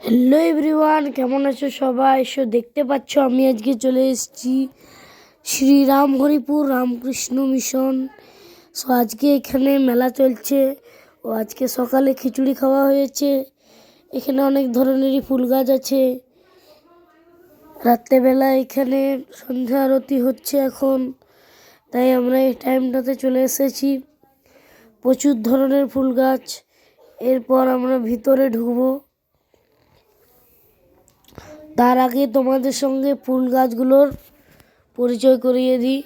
Hello everyone, কেমন আছো সবাই? দেখতে পাচ্ছ আমি আজকে চলে এসেছি শ্রীরাম হরিপুর রামকৃষ্ণ মিশন। আজকে এখানে মেলা চলছে ও আজকে সকালে খিচুড়ি খাওয়া হয়েছে। এখানে অনেক ধরনেরই ফুল গাছ আছে। রাত্রেবেলা এখানে সন্ধ্যা আরতি হচ্ছে এখন, তাই আমরা এই টাইমটাতে চলে এসেছি। প্রচুর ধরনের ফুল গাছ। এরপর আমরা ভিতরে ঢুকবো। তার আগে তোমাদের সঙ্গে ফুল গাছগুলোর পরিচয় করিয়ে দিই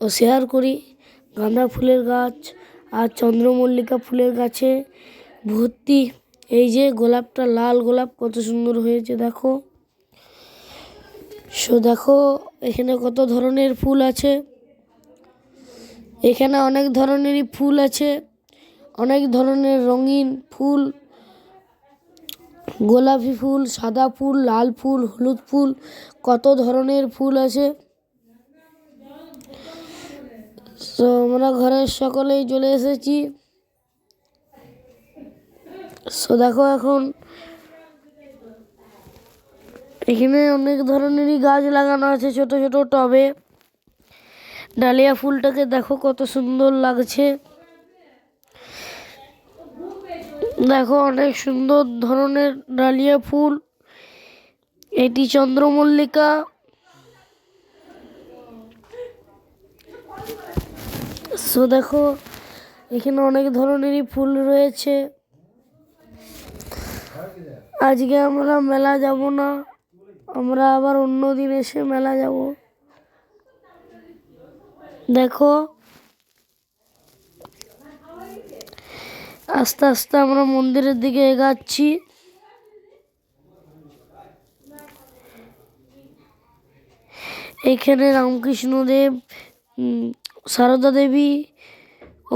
ও শেয়ার করি। গাঁদা ফুলের গাছ আর চন্দ্রমল্লিকা ফুলের গাছে ভর্তি। এই যে গোলাপটা, লাল গোলাপ, কত সুন্দর হয়েছে দেখো। দেখো এখানে কত ধরনের ফুল আছে। এখানে অনেক ধরনেরই ফুল আছে, অনেক ধরনের রঙিন ফুল, গোলাপি ফুল, সাদা ফুল, লাল ফুল, হলুদ ফুল, কত ধরনের ফুল আছে। আমরা ঘরের সকলেই চলে এসেছি। দেখো এখন এখানে অনেক ধরনেরই গাছ লাগানো আছে ছোট ছোট টবে। ডালিয়া ফুলটাকে দেখো কত সুন্দর লাগছে। দেখো অনেক সুন্দর ধরনের ডালিয়া ফুল। এটি চন্দ্রমল্লিকা। দেখো এখানে অনেক ধরনেরই ফুল রয়েছে। আজকে আমরা মেলা যাব না, আমরা আবার অন্য দিন এসে মেলা যাব। দেখো আস্তে আস্তে আমরা মন্দিরের দিকে এগাচ্ছি। এখানে রামকৃষ্ণদেব, সারদা দেবী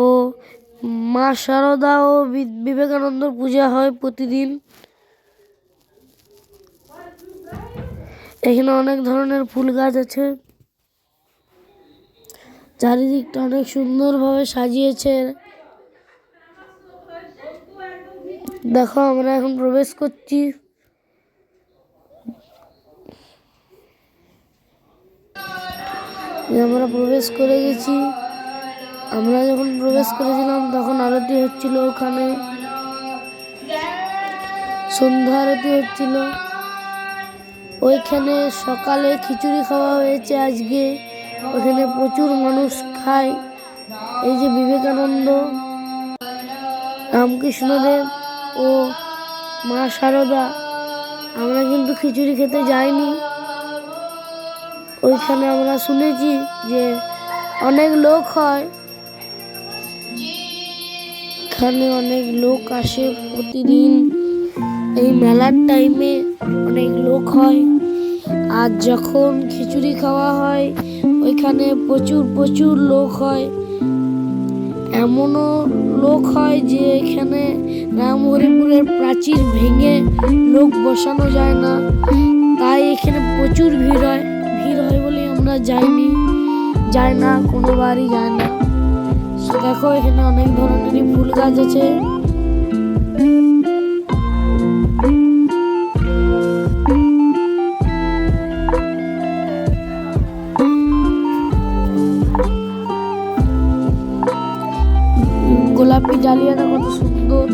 ও মা সারদা ও বিবেকানন্দর পূজা হয় প্রতিদিন। এখানে অনেক ধরনের ফুল গাছ আছে। চারিদিকটা অনেক সুন্দরভাবে সাজিয়েছে। দেখো আমরা এখন প্রবেশ করছি। আমরা প্রবেশ করে গেছি। আমরা যখন প্রবেশ করেছিলাম তখন আরতি হচ্ছিল, ওখানে সন্ধ্যা আরতি হচ্ছিল। ওইখানে সকালে খিচুড়ি খাওয়া হয়েছে আজকে। ওখানে প্রচুর মানুষ খায়। এই যে বিবেকানন্দ, রামকৃষ্ণদেব ও মা সারদা। আমরা কিন্তু খিচুড়ি খেতে যাইনি। ওইখানে আমরা শুনেছি যে অনেক লোক হয়, এখানে অনেক লোক আসে প্রতিদিন। এই মেলার টাইমে অনেক লোক হয়। আর যখন খিচুড়ি খাওয়া হয় ওইখানে প্রচুর প্রচুর লোক হয়। এমনও লোক হয় যে এখানে রামহরিপুরের প্রাচীর ভেঙে লোক বসানো যায় না, তাই এখানে প্রচুর ভিড় হয়। ভিড় হয় বলে আমরা যাই না, কোনোবারই যায় না। দেখো এখানে অনেক ধরনেরই ফুল গাছ আছে। গোলাপি ডালিয়াটা কত সুন্দর।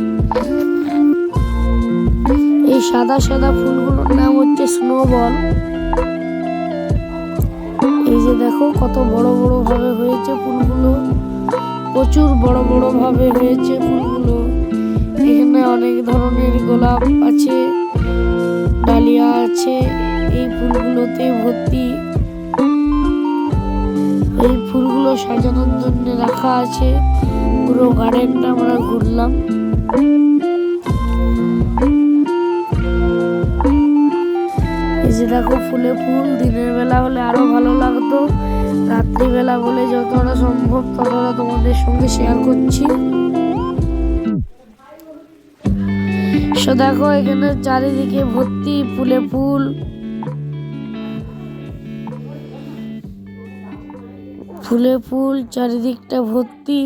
এই সাদা সাদা ফুলগুলোর নাম হচ্ছে স্নোবল। এই যে দেখো কত বড় বড় ভাবে হয়েছে ফুলগুলো, প্রচুর বড় বড় ভাবে হয়েছে ফুলগুলো। এখানে অনেক ধরনের গোলাপ আছে, ডালিয়া আছে, এই ফুলগুলোতে ভর্তি। এই ফুলগুলো সাজানোর জন্য রাখা আছে। পুরো গার্ডেনটা আমরা ঘুরলাম। এই যে দেখো ফুলে ফুল। দিনের বেলা হলে আরো ভালো লাগতো, রাত্রিবেলা বলে যতটা সম্ভব ততটা তোমাদের সঙ্গে শেয়ার করছি। দেখো এখানে চারিদিকে ভর্তি ফুলে ফুল। ফুলে ফুল চারিদিকটা ভর্তি।